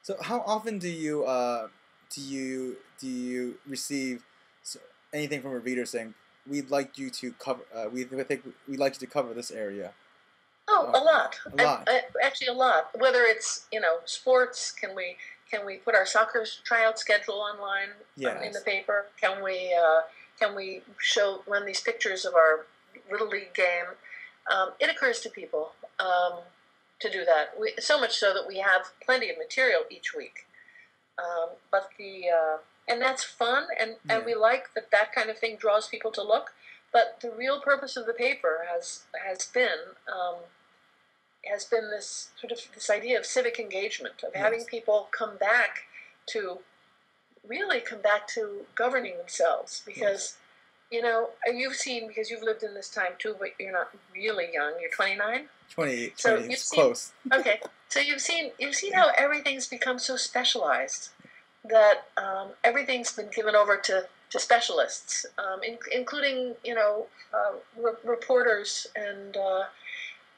So how often do you receive anything from a reader saying we'd like you to cover we think we'd like you to cover this area? Oh, a lot. A lot. Actually, a lot. Whether it's sports, can we put our soccer tryout schedule online in the Yes. paper? Can we run these pictures of our little league game? It occurs to people to do that. So much so that we have plenty of material each week. But and that's fun, and we like that kind of thing draws people to look. But the real purpose of the paper has been this sort of this idea of civic engagement, of having people come back to governing themselves, because you've seen, because you've lived in this time too, but you're not really young. You're 29. 28. So 20, you've it's seen, close. okay. So you've seen how everything's become so specialized that everything's been given over to specialists, including reporters, and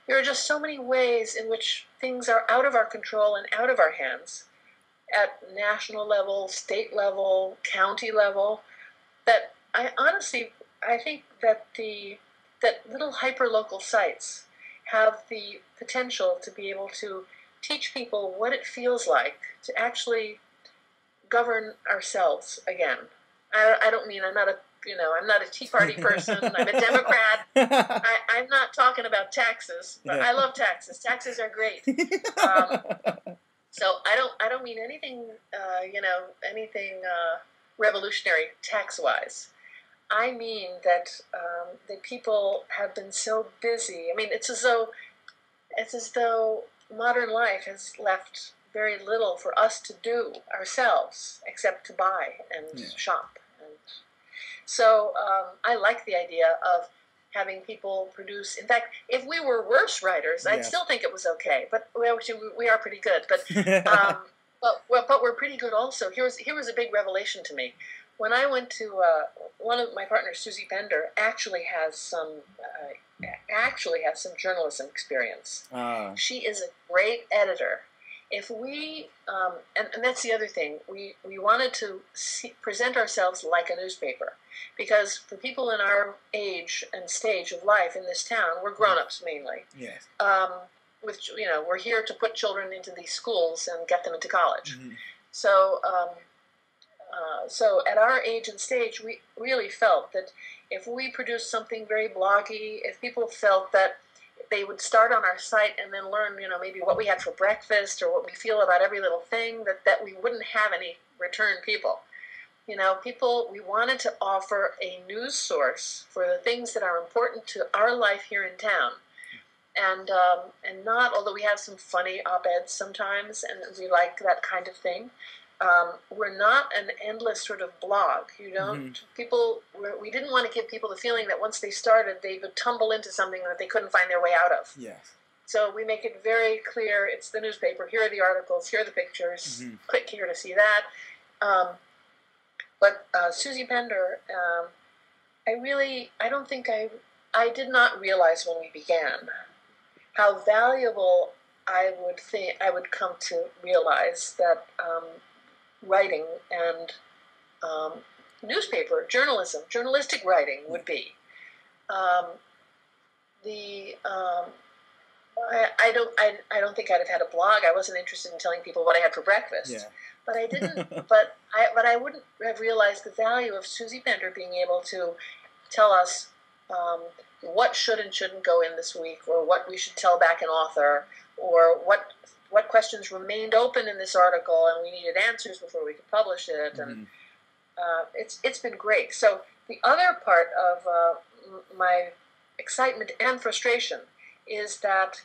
there are just so many ways in which things are out of our control and out of our hands at national level, state level, county level, that I think that little hyperlocal sites have the potential to be able to teach people what it feels like to actually govern ourselves again. I don't mean I'm not a Tea Party person. I'm a Democrat. I'm not talking about taxes, but I love taxes. Taxes are great. So I don't mean anything revolutionary tax-wise. I mean that people have been so busy. I mean, it's as though modern life has left very little for us to do ourselves except to buy and shop. And so I like the idea of having people produce. In fact, if we were worse writers, I'd still think it was okay. But we are pretty good. But we're pretty good also. Here was a big revelation to me. When I went to one of my partners, Susie Bender, actually has some journalism experience. She is a great editor. If we and that's the other thing, we wanted to present ourselves like a newspaper, because for people in our age and stage of life in this town, we're grown-ups mainly. Yes. We're here to put children into these schools and get them into college. Mm-hmm. So at our age and stage, we really felt that if we produced something very bloggy, if people felt that they would start on our site and then learn, maybe what we had for breakfast or what we feel about every little thing, that we wouldn't have any return people. We wanted to offer a news source for the things that are important to our life here in town. And not, although we have some funny op-eds sometimes, and we like that kind of thing, we're not an endless sort of blog. We didn't want to give people the feeling that once they started, they would tumble into something that they couldn't find their way out of. Yes. So we make it very clear, it's the newspaper, here are the articles, here are the pictures, click here to see that. But Susie Bender, I did not realize when we began how valuable I would come to realize that writing and journalistic writing would be. I don't think I'd have had a blog. I wasn't interested in telling people what I had for breakfast. Yeah. But I didn't. but I wouldn't have realized the value of Susie Bender being able to tell us what should and shouldn't go in this week, or what we should tell back an author, or what questions remained open in this article and we needed answers before we could publish it. And it's been great. So the other part of my excitement and frustration is that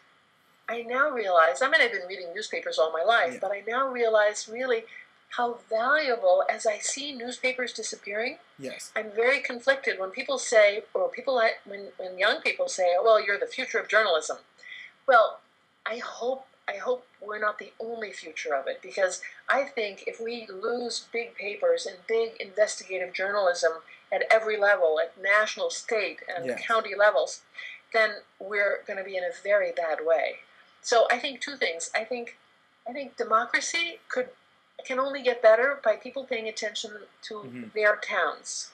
I now realize, I've been reading newspapers all my life, but I now realize really how valuable, as I see newspapers disappearing. Yes. I'm very conflicted when people say, or when young people say, oh, well, you're the future of journalism. Well, I hope we're not the only future of it, because I think if we lose big papers and big investigative journalism at every level, at national, state, and county levels, then we're going to be in a very bad way. So I think two things. I think I think democracy can only get better by people paying attention to their towns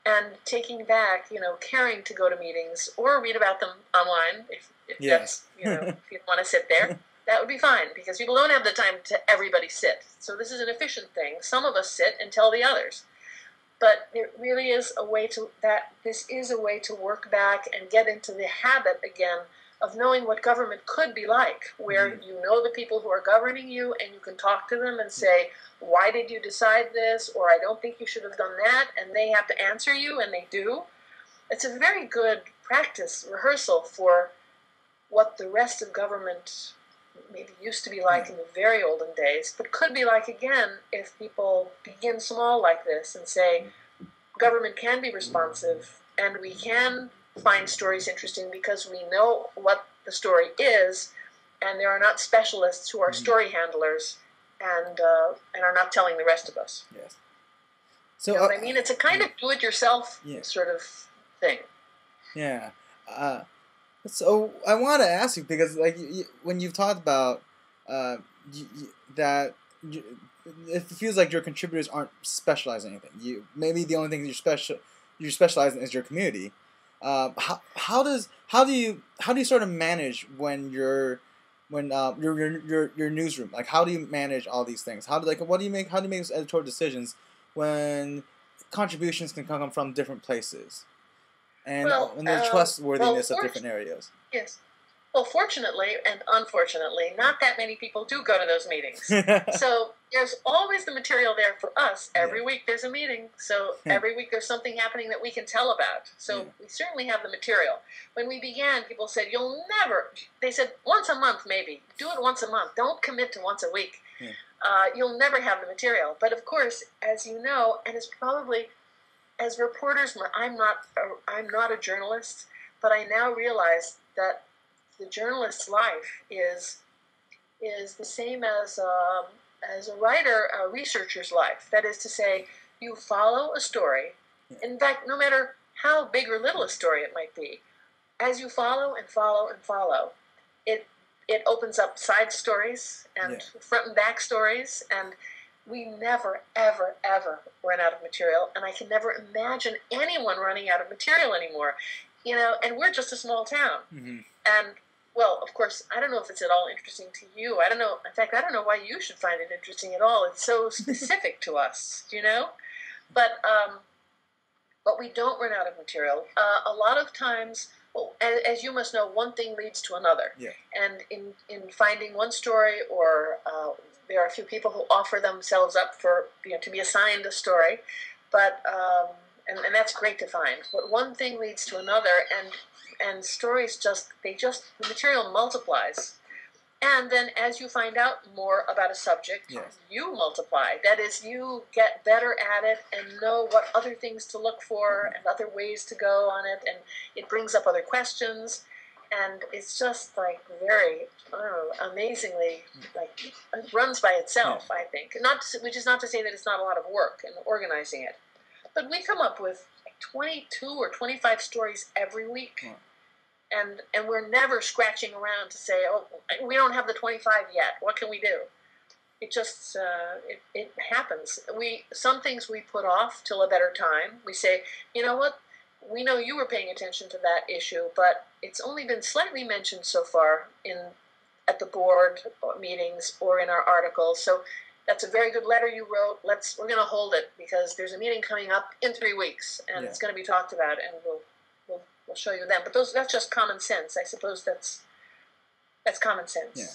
and taking back, caring to go to meetings or read about them online if that's, if you want to sit there. That would be fine because people don't have the time to everybody sit. So this is an efficient thing. Some of us sit and tell the others. But there really is a way this is a way to work back and get into the habit again of knowing what government could be like, where you know the people who are governing you and you can talk to them and say, why did you decide this? Or I don't think you should have done that. And they have to answer you, and they do. It's a very good practice, rehearsal for what the rest of government maybe used to be like in the very olden days, but could be like again if people begin small like this and say, government can be responsive and we can find stories interesting because we know what the story is, and there are not specialists who are story handlers and are not telling the rest of us. Yes. So you know what I mean? It's a kind of do-it-yourself sort of thing. Yeah. So I want to ask you because, like, when you've talked about that, it feels like your contributors aren't specialized in anything. Maybe the only thing you're specialized in is your community. How do you sort of manage when your newsroom? Like, how do you manage all these things? How do you make those editorial decisions when contributions can come from different places? And when there's trustworthiness of different areas. Yes. Well, fortunately and unfortunately, not that many people do go to those meetings. So there's always the material there for us. Every week there's a meeting. So every week there's something happening that we can tell about. So we certainly have the material. When we began, people said, they said once a month maybe. Do it once a month. Don't commit to once a week. You'll never have the material. But of course, as you know, and it's probably... As reporters, I'm not a journalist, but I now realize that the journalist's life is the same as a writer, a researcher's life. That is to say, you follow a story. In fact, no matter how big or little a story it might be, as you follow and follow and follow, it opens up side stories and front and back stories, and we never, ever, ever run out of material, and I can never imagine anyone running out of material anymore. And we're just a small town. And, well, of course, I don't know if it's at all interesting to you. I don't know. In fact, I don't know why you should find it interesting at all. It's so specific to us, But we don't run out of material. A lot of times, as you must know, one thing leads to another. Yeah. And in finding one story or... there are a few people who offer themselves up for to be assigned a story, but and that's great to find. But one thing leads to another, and stories the material multiplies, and then as you find out more about a subject, you multiply. That is, you get better at it and know what other things to look for and other ways to go on it, and it brings up other questions. And it's just like very, amazingly, like it runs by itself. I think, which is not to say that it's not a lot of work in organizing it, but we come up with like 22 or 25 stories every week, and we're never scratching around to say, oh, we don't have the 25 yet. What can we do? It just it happens. Some things we put off till a better time. We say, you know what? We know you were paying attention to that issue, but it's only been slightly mentioned so far at the board meetings or in our articles. So that's a very good letter you wrote. We're going to hold it because there's a meeting coming up in 3 weeks, and it's going to be talked about, and we'll show you then. But that's just common sense. I suppose that's common sense. Yeah.